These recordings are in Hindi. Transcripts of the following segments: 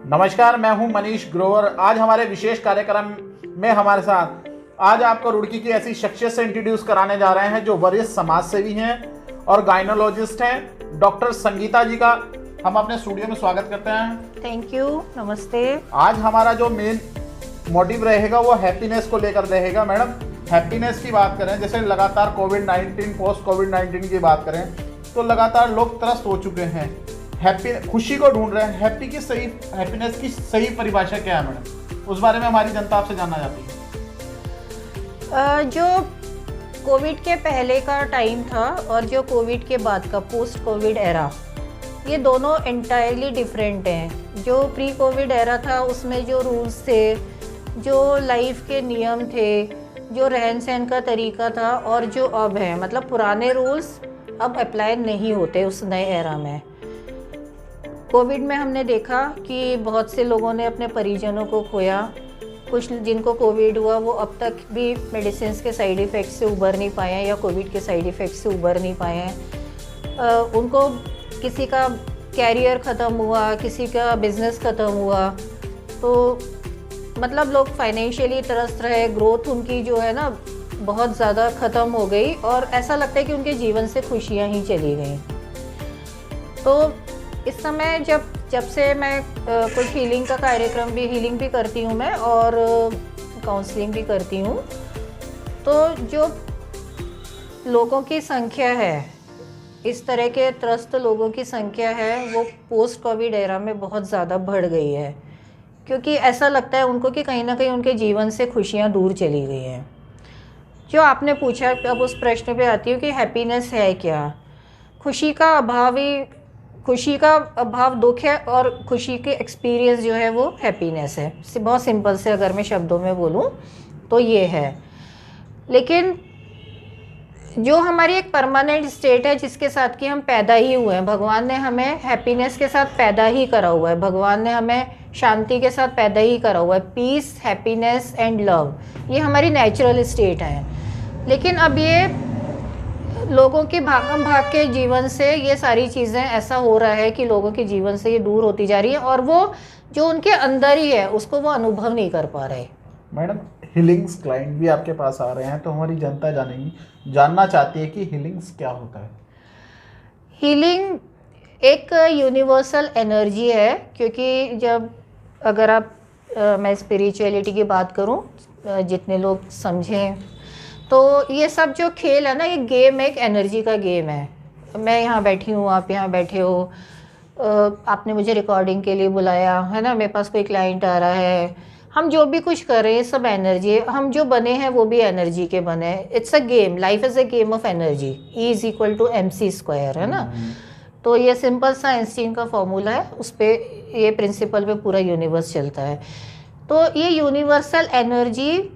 नमस्कार, मैं हूं मनीष ग्रोवर। आज हमारे विशेष कार्यक्रम में हमारे साथ आज आपको रुड़की की ऐसी शख्सियत से इंट्रोड्यूस कराने जा रहे हैं जो वरिष्ठ समाज सेवी हैं और गायनोलॉजिस्ट हैं, डॉक्टर संगीता जी का हम अपने स्टूडियो में स्वागत करते हैं। थैंक यू, नमस्ते। आज हमारा जो मेन मोटिव रहेगा वो हैप्पीनेस को लेकर रहेगा। मैडम, हैप्पीनेस की बात करें, जैसे लगातार कोविड-19 पोस्ट कोविड-19 की बात करें तो लगातार लोग त्रस्त हो चुके हैं, खुशी को ढूंढ रहे हैं। हैप्पीनेस की सही परिभाषा क्या है मैडम? उस बारे में हमारी जनता आपसे जानना चाहती है। जो कोविड के पहले का टाइम था और जो कोविड के बाद का पोस्ट कोविड एरा, ये दोनों एंटायरली डिफरेंट हैं। जो प्री कोविड एरा था उसमें जो रूल्स थे, जो लाइफ के नियम थे, जो रहन सहन का तरीका था, और जो अब है, मतलब पुराने रूल्स अब अप्लाई नहीं होते उस नए एरा में। कोविड में हमने देखा कि बहुत से लोगों ने अपने परिजनों को खोया। कुछ जिनको कोविड हुआ वो अब तक भी मेडिसिन के साइड इफ़ेक्ट से उबर नहीं पाए हैं या कोविड के साइड इफ़ेक्ट से उबर नहीं पाए हैं। उनको किसी का कैरियर ख़त्म हुआ, किसी का बिज़नेस ख़त्म हुआ, तो मतलब लोग फाइनेंशियली त्रस्त रहे। ग्रोथ उनकी जो है ना बहुत ज़्यादा ख़त्म हो गई और ऐसा लगता है कि उनके जीवन से खुशियाँ ही चली गई। तो इस समय जब से मैं कुछ हीलिंग का कार्यक्रम भी, हीलिंग भी करती हूँ मैं और काउंसलिंग भी करती हूँ, तो जो लोगों की संख्या है, इस तरह के त्रस्त लोगों की संख्या है, वो पोस्ट कोविड एरा में बहुत ज़्यादा बढ़ गई है, क्योंकि ऐसा लगता है उनको कि कहीं ना कहीं उनके जीवन से खुशियाँ दूर चली गई हैं। जो आपने पूछा, अब उस प्रश्न पे आती हूँ कि हैप्पीनेस है क्या? खुशी का अभाव दुख है और खुशी के एक्सपीरियंस जो है वो हैप्पीनेस है। बहुत सिंपल से अगर मैं शब्दों में बोलूँ तो ये है। लेकिन जो हमारी एक परमानेंट स्टेट है जिसके साथ कि हम पैदा ही हुए हैं, भगवान ने हमें हैप्पीनेस के साथ पैदा ही करा हुआ है, भगवान ने हमें शांति के साथ पैदा ही करा हुआ है। पीस, हैप्पीनेस एंड लव, ये हमारी नेचुरल स्टेट है। लेकिन अब ये लोगों की भागम भाग के जीवन से ये सारी चीज़ें ऐसा हो रहा है कि लोगों के जीवन से ये दूर होती जा रही है और वो जो उनके अंदर ही है उसको वो अनुभव नहीं कर पा रहे। मैडम, हीलिंग्स क्लाइंट भी आपके पास आ रहे हैं, तो हमारी जनता जानना चाहती है कि हीलिंग्स क्या होता है। हीलिंग एक यूनिवर्सल एनर्जी है, क्योंकि अगर आप मैं स्पिरिचुअलिटी की बात करूं, जितने लोग समझें, तो ये सब जो खेल है ना, ये गेम एक एनर्जी का गेम है। मैं यहाँ बैठी हूँ, आप यहाँ बैठे हो, आपने मुझे रिकॉर्डिंग के लिए बुलाया है ना, मेरे पास कोई क्लाइंट आ रहा है, हम जो भी कुछ कर रहे हैं सब एनर्जी है। हम जो बने हैं वो भी एनर्जी के बने हैं। It's a game, life is a game of energy. E = mc², है ना। तो ये सिंपल सा आइंस्टीन का फॉर्मूला है, उस पर ये प्रिंसिपल पे पूरा यूनिवर्स चलता है। तो ये यूनिवर्सल एनर्जी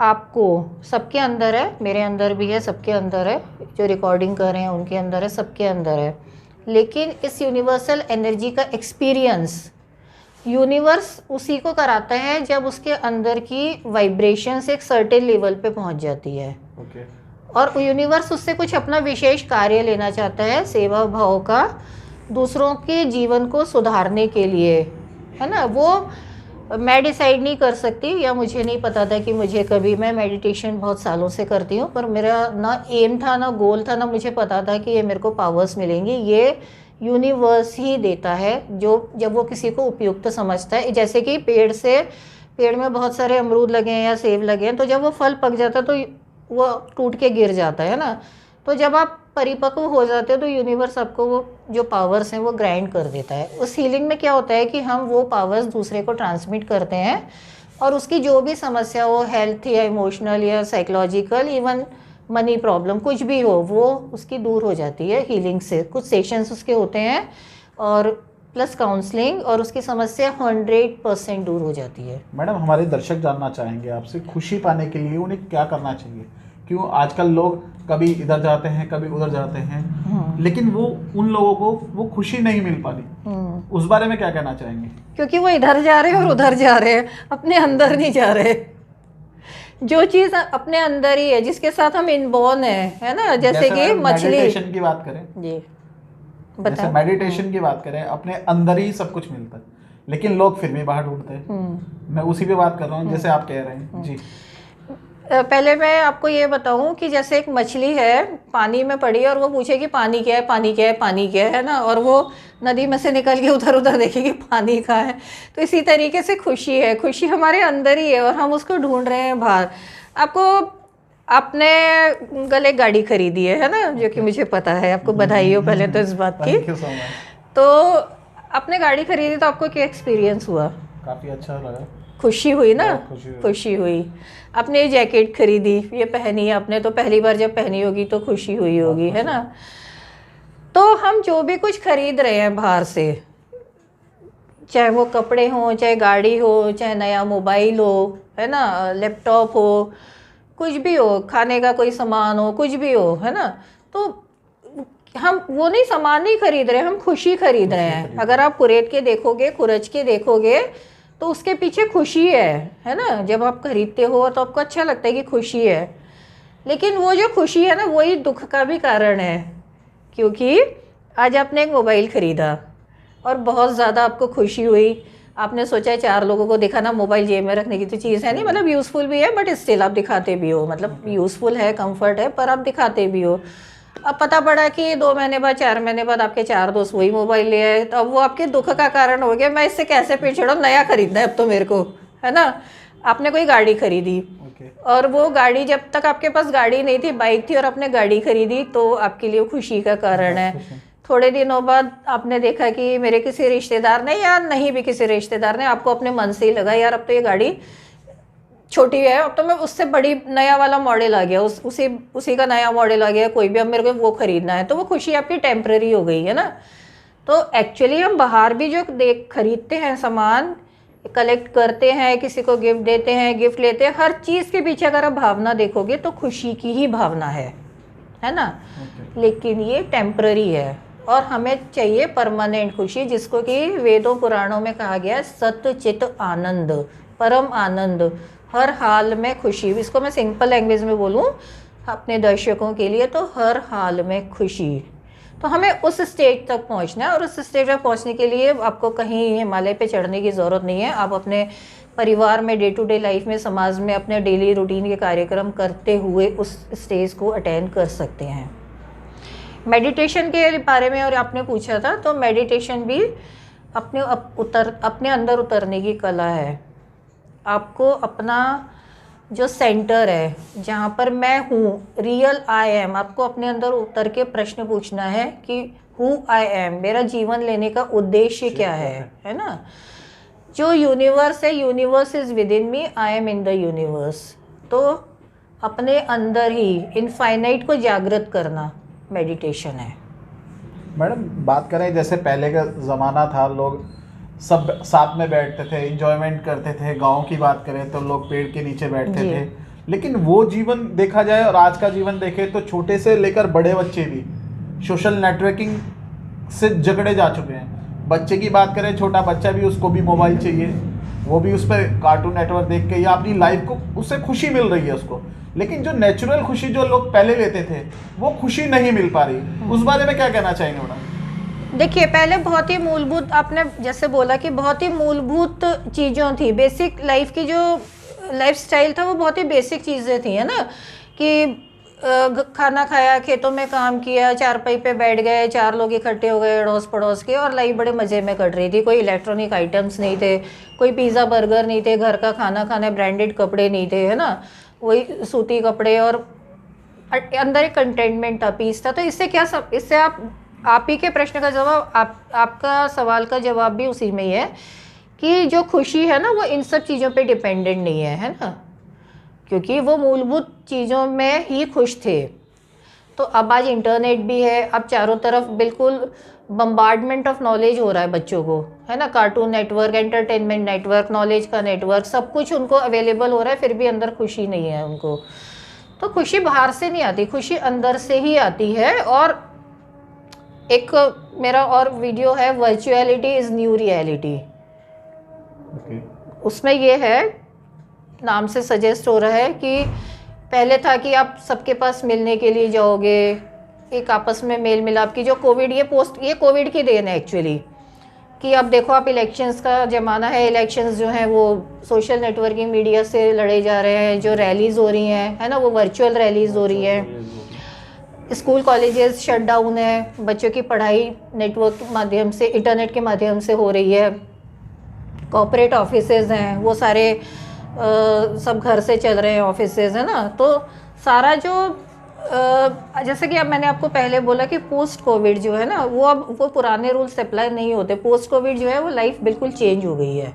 आपको सबके अंदर है, मेरे अंदर भी है, सबके अंदर है, जो रिकॉर्डिंग कर रहे हैं उनके अंदर है, सबके अंदर है। लेकिन इस यूनिवर्सल एनर्जी का एक्सपीरियंस यूनिवर्स उसी को कराता है जब उसके अंदर की वाइब्रेशंस एक सर्टेन लेवल पे पहुंच जाती है। और यूनिवर्स उससे कुछ अपना विशेष कार्य लेना चाहता है, सेवा भाव का, दूसरों के जीवन को सुधारने के लिए, है ना। वो मैं डिसाइड नहीं कर सकती, या मुझे नहीं पता था कि मुझे कभी, मैं मेडिटेशन बहुत सालों से करती हूँ, पर मेरा ना एम था, ना गोल था, ना मुझे पता था कि ये मेरे को पावर्स मिलेंगी। ये यूनिवर्स ही देता है, जो जब वो किसी को उपयुक्त समझता है। जैसे कि पेड़ में बहुत सारे अमरूद लगे हैं या सेब लगे हैं, तो जब वो फल पक जाता है तो वो टूट के गिर जाता है ना। तो जब आप परिपक्व हो जाते हो तो यूनिवर्स आपको वो जो पावर्स हैं वो ग्राइंड कर देता है। उस हीलिंग में क्या होता है कि हम वो पावर्स दूसरे को ट्रांसमिट करते हैं और उसकी जो भी समस्या हो, हेल्थ या इमोशनल या साइकोलॉजिकल, इवन मनी प्रॉब्लम, कुछ भी हो, वो उसकी दूर हो जाती है हीलिंग से। कुछ सेशंस उसके होते हैं और प्लस काउंसलिंग, और उसकी समस्या 100% दूर हो जाती है। मैडम, हमारे दर्शक जानना चाहेंगे आपसे, खुशी पाने के लिए उन्हें क्या करना चाहिए? क्यों आजकल लोग कभी इधर जाते हैं, कभी उधर जाते हैं, लेकिन वो उन लोगों को वो खुशी नहीं मिल पा रही। उस बारे में क्या कहना चाहेंगे? क्योंकि वो इधर जा रहे हैं और उधर जा रहे हैं, अपने अंदर नहीं जा रहे। जो चीज़ अपने अंदर ही है, जिसके साथ हम इनबॉर्न है ना, जैसे कि मछली। मेडिटेशन की बात करें जी, जैसे मेडिटेशन की बात करें, अपने अंदर ही सब कुछ मिलता है, लेकिन लोग फिर भी बाहर ढूंढते हैं। मैं उसी पे बात कर रहा हूँ जैसे आप कह रहे हैं जी। पहले मैं आपको ये बताऊं कि जैसे एक मछली है पानी में पड़ी है और वो पूछे कि पानी क्या है, पानी क्या है, पानी क्या है ना, और वो नदी में से निकल के उधर उधर देखेगी पानी कहाँ है। तो इसी तरीके से खुशी है, खुशी हमारे अंदर ही है और हम उसको ढूंढ रहे हैं बाहर। आपको आपने गले गाड़ी खरीदी है ना, जो कि मुझे पता है, आपको बधाई हो पहले तो इस बात की। तो आपने गाड़ी खरीदी तो आपको क्या एक्सपीरियंस हुआ? काफ़ी अच्छा लगा, खुशी हुई ना, खुशी हुई। आपने जैकेट खरीदी, ये पहनी है आपने, तो पहली बार जब पहनी होगी तो खुशी हुई होगी, है ना। तो हम जो भी कुछ खरीद रहे हैं बाहर से, चाहे वो कपड़े हों, चाहे गाड़ी हो, चाहे नया मोबाइल हो, है ना, लैपटॉप हो, कुछ भी हो, खाने का कोई सामान हो, कुछ भी हो, है ना, तो हम वो नहीं सामान नहीं खरीद रहे, हम खुशी खरीद रहे हैं। अगर आप कुरेद के देखोगे, कुरच के देखोगे तो उसके पीछे खुशी है ना। जब आप खरीदते हो तो आपको अच्छा लगता है कि खुशी है, लेकिन वो जो खुशी है ना वही दुख का भी कारण है। क्योंकि आज आपने एक मोबाइल ख़रीदा और बहुत ज़्यादा आपको खुशी हुई, आपने सोचा है 4 लोगों को दिखाना, मोबाइल जेब में रखने की तो चीज़ है नहीं, मतलब यूज़फुल भी है बट स्टिल आप दिखाते भी हो, मतलब यूज़फुल है, कंफर्ट है, पर आप दिखाते भी हो। अब पता पड़ा कि 2 महीने बाद, 4 महीने बाद आपके 4 दोस्त वही मोबाइल ले आए, तो अब वो आपके दुख का कारण हो गया। मैं इससे कैसे पीछे हटूं, नया खरीदना है अब तो मेरे को, है ना। आपने कोई गाड़ी खरीदी और वो गाड़ी, जब तक आपके पास गाड़ी नहीं थी, बाइक थी, और आपने गाड़ी खरीदी तो आपके लिए खुशी का कारण है। थोड़े दिनों बाद आपने देखा कि मेरे किसी रिश्तेदार ने, या नहीं भी किसी रिश्तेदार ने, आपको अपने मन से ही लगा यार अब तो ये गाड़ी छोटी है, अब तो मैं उससे बड़ी नया वाला मॉडल आ गया, उसी का नया मॉडल आ गया कोई भी, अब मेरे को वो खरीदना है, तो वो खुशी आपकी टेम्पररी हो गई है ना। तो एक्चुअली हम बाहर भी जो खरीदते हैं सामान, कलेक्ट करते हैं, किसी को गिफ्ट देते हैं, गिफ्ट लेते हैं, हर चीज़ के पीछे अगर आप भावना देखोगे तो खुशी की ही भावना है ना। लेकिन ये टेम्पररी है और हमें चाहिए परमानेंट खुशी, जिसको कि वेदों पुराणों में कहा गया है सत्य चित आनंद, परम आनंद, हर हाल में खुशी। इसको मैं सिंपल लैंग्वेज में बोलूँ अपने दर्शकों के लिए तो हर हाल में खुशी। तो हमें उस स्टेज तक पहुंचना है और उस स्टेज तक पहुंचने के लिए आपको कहीं हिमालय पे चढ़ने की ज़रूरत नहीं है। आप अपने परिवार में, डे टू डे लाइफ में, समाज में अपने डेली रूटीन के कार्यक्रम करते हुए उस स्टेज को अटेंड कर सकते हैं। मेडिटेशन के बारे में और आपने पूछा था, तो मेडिटेशन भी अपने अंदर उतरने की कला है। आपको अपना जो सेंटर है, जहाँ पर मैं हूँ, रियल आई एम, आपको अपने अंदर उतर के प्रश्न पूछना है कि हु आई एम, मेरा जीवन लेने का उद्देश्य क्या है ना। जो यूनिवर्स है, universe is with in me, I am in the universe. तो अपने अंदर ही इनफाइनाइट को जागृत करना मेडिटेशन है। मैडम बात करें जैसे पहले का ज़माना था, लोग सब साथ में बैठते थे, एंजॉयमेंट करते थे। गांव की बात करें तो लोग पेड़ के नीचे बैठते थे, लेकिन वो जीवन देखा जाए और आज का जीवन देखें तो छोटे से लेकर बड़े बच्चे भी सोशल नेटवर्किंग से जकड़े जा चुके हैं। बच्चे की बात करें, छोटा बच्चा भी, उसको भी मोबाइल चाहिए, वो भी उस पर कार्टून नेटवर्क देख के या अपनी लाइफ को, उससे खुशी मिल रही है उसको, लेकिन जो नेचुरल खुशी जो लोग पहले लेते थे वो खुशी नहीं मिल पा रही। उस बारे में क्या कहना चाहेंगे मैडम? देखिए, पहले बहुत ही मूलभूत, आपने जैसे बोला कि बहुत ही मूलभूत चीज़ों थी, बेसिक लाइफ की जो लाइफस्टाइल था वो बहुत ही बेसिक चीज़ें थी, है ना। कि खाना खाया, खेतों में काम किया, चारपाई पे बैठ गए, 4 लोग इकट्ठे हो गए अड़ोस पड़ोस के, और लाइफ बड़े मज़े में कट रही थी। कोई इलेक्ट्रॉनिक आइटम्स नहीं थे, कोई पिज़्ज़ा बर्गर नहीं थे, घर का खाना खाने, ब्रांडेड कपड़े नहीं थे, है ना, वही सूती कपड़े, और अंदर एक कंटेनमेंट था, पीस था। तो इससे क्या इससे आप ही के प्रश्न का जवाब, आपका सवाल का जवाब भी उसी में ही है कि जो खुशी है ना वो इन सब चीज़ों पे डिपेंडेंट नहीं है ना, क्योंकि वो मूलभूत चीज़ों में ही खुश थे। तो अब आज इंटरनेट भी है, अब चारों तरफ बिल्कुल बम्बार्डमेंट ऑफ नॉलेज हो रहा है बच्चों को, है ना। Cartoon network, entertainment network, knowledge का नेटवर्क, सब कुछ उनको अवेलेबल हो रहा है, फिर भी अंदर खुशी नहीं है उनको। तो खुशी बाहर से नहीं आती, खुशी अंदर से ही आती है। और एक मेरा और वीडियो है, वर्चुअलिटी इज़ न्यू रियलिटी। उसमें ये है, नाम से सजेस्ट हो रहा है कि पहले था कि आप सबके पास मिलने के लिए जाओगे, एक आपस में मेल मिलाप की, जो कोविड, ये कोविड की देन है एक्चुअली, कि अब देखो आप इलेक्शंस का ज़माना है, इलेक्शंस जो हैं वो सोशल नेटवर्किंग मीडिया से लड़े जा रहे हैं, जो रैलीज़ हो रही हैं है ना वो वर्चुअल रैलीज़ हो रही हैं, स्कूल कॉलेजेस शट डाउन है, बच्चों की पढ़ाई नेटवर्क के माध्यम से, इंटरनेट के माध्यम से हो रही है, कॉर्पोरेट ऑफिसेज हैं वो सारे सब घर से चल रहे हैं ऑफिसेज है ना। तो सारा जो जैसे कि अब मैंने आपको पहले बोला कि पोस्ट कोविड जो है ना वो अब वो पुराने रूल्स अप्लाई नहीं होते, पोस्ट कोविड जो है वो लाइफ बिल्कुल चेंज हो गई है।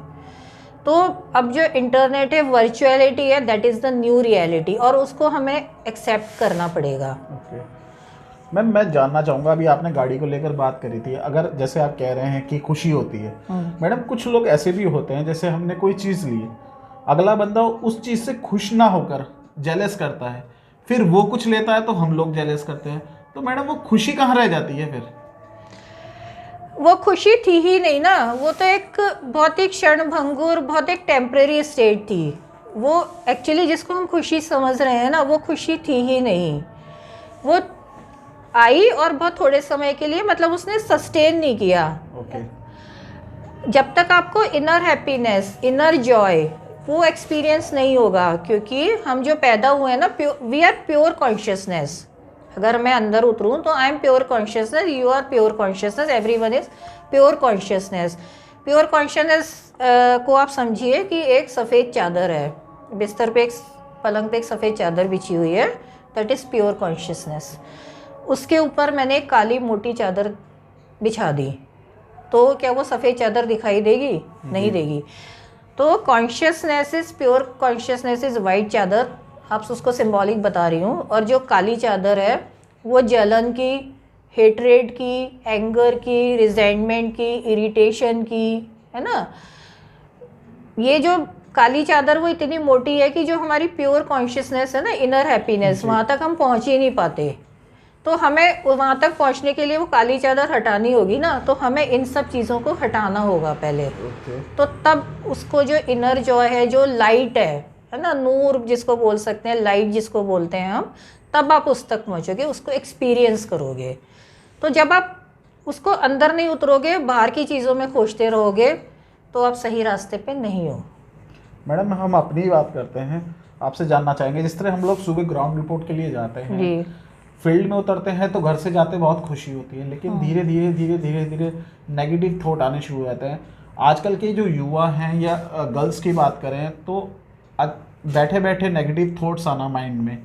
तो अब जो इंटरनेट है, वर्चुअलिटी है, that is the new reality और उसको हमें एक्सेप्ट करना पड़ेगा। मैम मैं जानना चाहूँगा, अभी आपने गाड़ी को लेकर बात करी थी, अगर जैसे आप कह रहे हैं कि खुशी होती है, मैडम कुछ लोग ऐसे भी होते हैं जैसे हमने कोई चीज़ ली, अगला बंदा उस चीज़ से खुश ना होकर जेलस करता है, फिर वो कुछ लेता है तो हम लोग जेलस करते हैं, तो मैडम वो खुशी कहाँ रह जाती है? फिर वो खुशी थी ही नहीं ना, वो तो एक बहुत ही क्षणभंगुर, बहुत एक टेम्परेरी स्टेट थी। वो एक्चुअली जिसको हम खुशी समझ रहे हैं ना वो खुशी थी ही नहीं, वो आई और बहुत थोड़े समय के लिए, मतलब उसने सस्टेन नहीं किया। जब तक आपको इनर हैप्पीनेस, इनर जॉय वो एक्सपीरियंस नहीं होगा, क्योंकि हम जो पैदा हुए हैं ना, वी आर प्योर कॉन्शियसनेस। अगर मैं अंदर उतरूँ तो I am pure consciousness, you are pure consciousness, everyone is pure consciousness. Pure consciousness को आप समझिए कि एक सफ़ेद चादर है, बिस्तर पे, एक पलंग पे एक सफ़ेद चादर बिछी हुई है, दैट इज़ प्योर कॉन्शियसनेस। उसके ऊपर मैंने एक काली मोटी चादर बिछा दी, तो क्या वो सफ़ेद चादर दिखाई देगी? नहीं देगी। तो consciousness is pure consciousness is white चादर, आप उसको सिंबॉलिक बता रही हूँ, और जो काली चादर है वो जलन की, हेट्रेड की, एंगर की, रिजेंटमेंट की, इरिटेशन की, है ना। ये जो काली चादर वो इतनी मोटी है कि जो हमारी प्योर कॉन्शियसनेस है ना, इनर हैप्पीनेस, वहाँ तक हम पहुँच ही नहीं पाते। तो हमें वहाँ तक पहुँचने के लिए वो काली चादर हटानी होगी ना, तो हमें इन सब चीज़ों को हटाना होगा पहले। तो तब उसको जो इनर जॉय है, जो लाइट है ना, नूर जिसको बोल सकते हैं, लाइट जिसको बोलते हैं हम, तब आप उस तक पहुँचोगे, उसको एक्सपीरियंस करोगे। तो जब आप उसको अंदर नहीं उतरोगे, बाहर की चीज़ों में खोजते रहोगे, तो आप सही रास्ते पे नहीं हो। मैडम हम अपनी बात करते हैं, आपसे जानना चाहेंगे, जिस तरह हम लोग सुबह ग्राउंड रिपोर्ट के लिए जाते हैं जी, फील्ड में उतरते हैं तो घर से जाते बहुत खुशी होती है, लेकिन धीरे धीरे धीरे धीरे धीरे नेगेटिव थॉट आने शुरू हो जाते हैं। आजकल के जो युवा हैं या गर्ल्स की बात करें तो बैठे बैठे नेगेटिव थॉट्स आना माइंड में,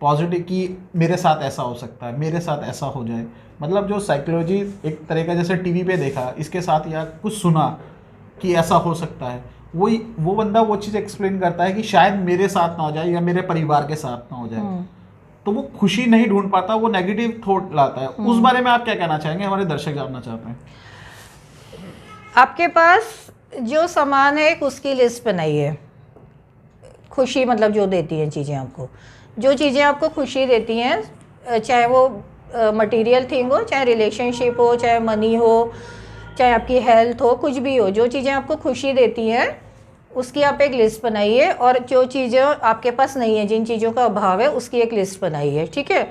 पॉजिटिव कि मेरे साथ ऐसा हो सकता है, मेरे साथ ऐसा हो जाए, मतलब जो साइकोलॉजी एक तरह का, जैसे टीवी पे देखा इसके साथ या कुछ सुना कि ऐसा हो सकता है, वही वो बंदा वो चीज़ एक्सप्लेन करता है कि शायद मेरे साथ ना हो जाए या मेरे परिवार के साथ ना हो जाए, तो वो खुशी नहीं ढूंढ पाता, वो नेगेटिव थॉट लाता है। उस बारे में आप क्या कहना चाहेंगे? हमारे दर्शक जानना चाहते हैं। आपके पास जो सामान है उसकी लिस्ट बनाइए। खुशी मतलब जो देती हैं चीज़ें आपको, जो चीज़ें आपको खुशी देती हैं, चाहे वो मटेरियल थिंग हो, चाहे रिलेशनशिप हो, चाहे मनी हो, चाहे आपकी हेल्थ हो, कुछ भी हो, जो चीज़ें आपको खुशी देती हैं उसकी आप एक लिस्ट बनाइए, और जो चीज़ें आपके पास नहीं है, जिन चीज़ों का अभाव है, उसकी एक लिस्ट बनाइए। ठीक है।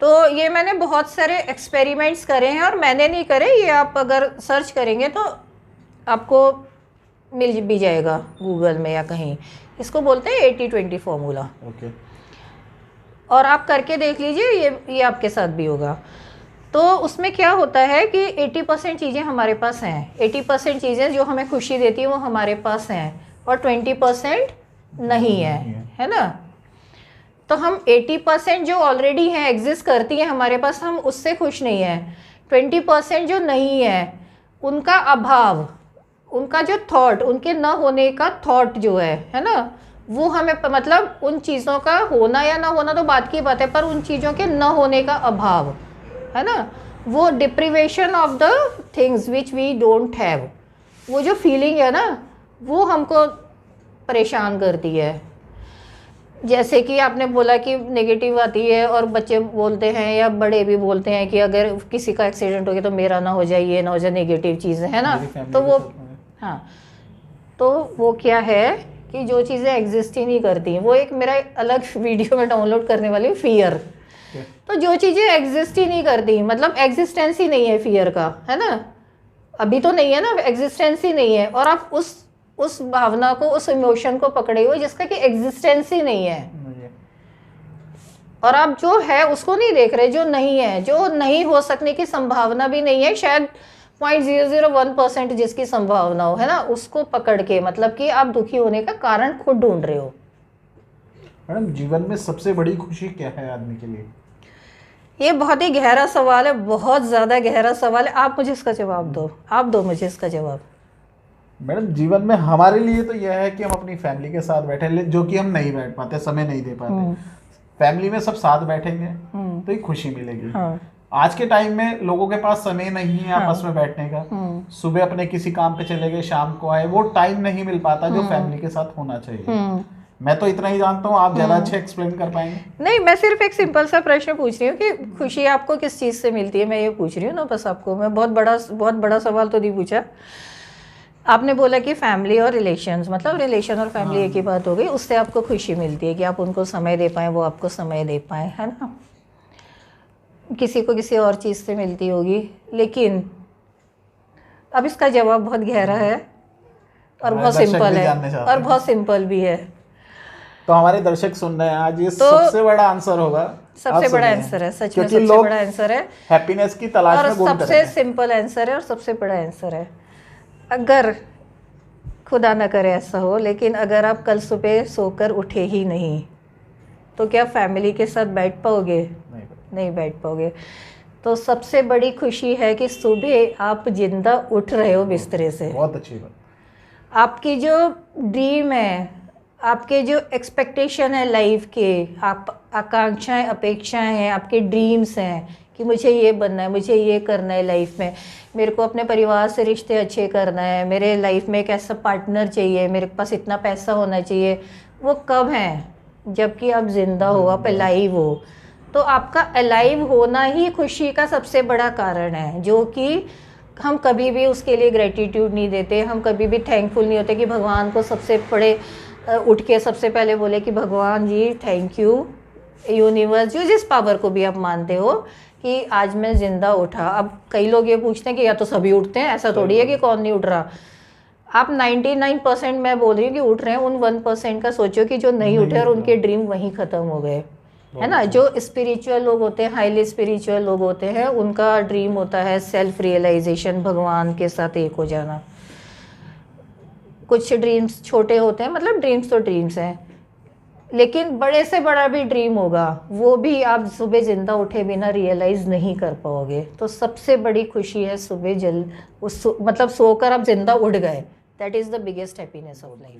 तो ये मैंने बहुत सारे एक्सपेरिमेंट्स करे हैं, और मैंने नहीं करे, ये आप अगर सर्च करेंगे तो आपको मिल भी जाएगा गूगल में या कहीं। इसको बोलते हैं 80-20 फॉर्मूला। ओके। और आप करके देख लीजिए, ये आपके साथ भी होगा। तो उसमें क्या होता है कि 80% चीज़ें हमारे पास हैं, 80% चीज़ें जो हमें खुशी देती हैं वो हमारे पास हैं, और 20% नहीं है ना। तो हम 80% जो ऑलरेडी हैं, एग्जिस्ट करती हैं हमारे पास, हम उससे खुश नहीं हैं। 20% जो नहीं है, उनका अभाव, उनका जो थॉट, उनके न होने का थॉट जो है ना, वो हमें मतलब उन चीज़ों का होना या ना होना तो बात की बात है, पर उन चीज़ों के न होने का अभाव है ना, वो deprivation of the things which we don't have, वो जो फीलिंग है ना, वो हमको परेशान करती है। जैसे कि आपने बोला कि नेगेटिव आती है, और बच्चे बोलते हैं या बड़े भी बोलते हैं कि अगर किसी का एक्सीडेंट हो गया तो मेरा ना हो जाए, ये ना हो जाए, नेगेटिव चीज़ें है ना। तो वो हाँ, तो वो क्या है कि जो चीज़ें एग्जिस्ट ही नहीं करती, वो एक मेरा अलग वीडियो में डाउनलोड करने वाली फियर। तो जो चीज़ें एग्जिस्ट ही नहीं करती, मतलब एग्जिस्टेंस ही नहीं है फियर का, है ना। अभी तो नहीं है ना, एग्जिस्टेंस ही नहीं है, और आप उस भावना को, उस इमोशन को पकड़े हुए जिसका कि एग्जिस्टेंस ही नहीं है, और आप जो है उसको नहीं देख रहे, जो नहीं है, जो नहीं हो सकने की संभावना भी नहीं है, शायद 0.001% जिसकी संभावना हो, है ना, उसको पकड़ के, मतलब कि आप दुखी होने का कारण खुद ढूंढ रहे हो। मैडम जीवन में सबसे बड़ी खुशी क्या है आदमी के लिए? ये बहुत ही गहरा सवाल है, बहुत ज़्यादा गहरा सवाल है। आप मुझे इसका जवाब दो, आप दो मुझे इसका जवाब। मैडम जीवन में हमारे लिए तो यह है कि हम अपनी फैमिली के साथ बैठे, जो कि हम नहीं बैठ पाते, समय नहीं दे पाते। फैमिली में सब साथ बैठेंगे तो ही खुशी मिलेगी। हाँ। आज के टाइम में लोगों के पास समय नहीं है आपस में बैठने का। सुबह अपने किसी काम पे चले गए, शाम को आए, वो टाइम नहीं मिल पाता जो फैमिली के साथ होना चाहिए। मैं तो इतना ही जानता हूँ, आप ज्यादा अच्छे एक्सप्लेन कर पाएंगे। नहीं, मैं सिर्फ एक सिंपल सा प्रश्न पूछ रही हूँ कि खुशी आपको किस चीज़ से मिलती है, मैं ये पूछ रही हूँ ना बस आपको। मैं बहुत बड़ा सवाल तो नहीं पूछा। आपने बोला कि फैमिली और रिलेशंस, मतलब रिलेशन और फैमिली एक ही बात हो गई, उससे आपको खुशी मिलती है कि आप उनको समय दे पाएँ, वो आपको समय दे पाएँ, है ना। किसी को किसी और चीज़ से मिलती होगी, लेकिन अब इसका जवाब बहुत गहरा है और बहुत सिंपल है, और बहुत सिंपल भी है। तो हमारे दर्शक सुन रहे हैं आज, ये सबसे बड़ा आंसर होगा, सबसे बड़ा आंसर है, सच में सबसे बड़ा आंसर है, हैप्पीनेस की तलाश में और सबसे सिंपल आंसर है और सबसे बड़ा आंसर है। अगर खुदा ना करे ऐसा हो, लेकिन अगर आप कल सुबह सोकर उठे ही नहीं तो क्या फैमिली के साथ बैठ पाओगे? नहीं बैठ पाओगे। तो सबसे बड़ी खुशी है कि सुबह आप जिंदा उठ रहे हो बिस्तरे से। बहुत अच्छी बात। आपकी जो ड्रीम है, आपके जो एक्सपेक्टेशन है लाइफ के, आप आकांक्षाएं, अपेक्षाएं हैं, आपके ड्रीम्स हैं कि मुझे ये बनना है, मुझे ये करना है लाइफ में, मेरे को अपने परिवार से रिश्ते अच्छे करना है, मेरे लाइफ में एक ऐसा पार्टनर चाहिए, मेरे पास इतना पैसा होना चाहिए। वो कब हैं? जबकि आप जिंदा हो, आप अलाइव हो। तो आपका अलाइव होना ही खुशी का सबसे बड़ा कारण है, जो कि हम कभी भी उसके लिए ग्रेटिट्यूड नहीं देते, हम कभी भी थैंकफुल नहीं होते कि भगवान को सबसे बड़े उठ के सबसे पहले बोले कि भगवान जी थैंक यू, यूनिवर्स, जो जिस पावर को भी आप मानते हो, कि आज मैं ज़िंदा उठा। अब कई लोग ये पूछते हैं कि या तो सभी उठते हैं, ऐसा थोड़ी है कि कौन नहीं उठ रहा। आप 99% मैं बोल रही हूँ कि उठ रहे हैं, उन 1% का सोचो कि जो नहीं उठे और उनके ड्रीम वहीं ख़त्म हो गए, है ना। जो स्पिरिचुअल लोग होते हैं, हाईली स्पिरिचुअल लोग होते हैं, उनका ड्रीम होता है सेल्फ रियलाइजेशन, भगवान के साथ एक हो जाना। कुछ ड्रीम्स छोटे होते हैं, मतलब ड्रीम्स तो ड्रीम्स हैं, लेकिन बड़े से बड़ा भी ड्रीम होगा, वो भी आप सुबह ज़िंदा उठे बिना रियलाइज़ नहीं कर पाओगे। तो सबसे बड़ी खुशी है सुबह मतलब सोकर आप ज़िंदा उठ गए, that is the biggest happiness of life.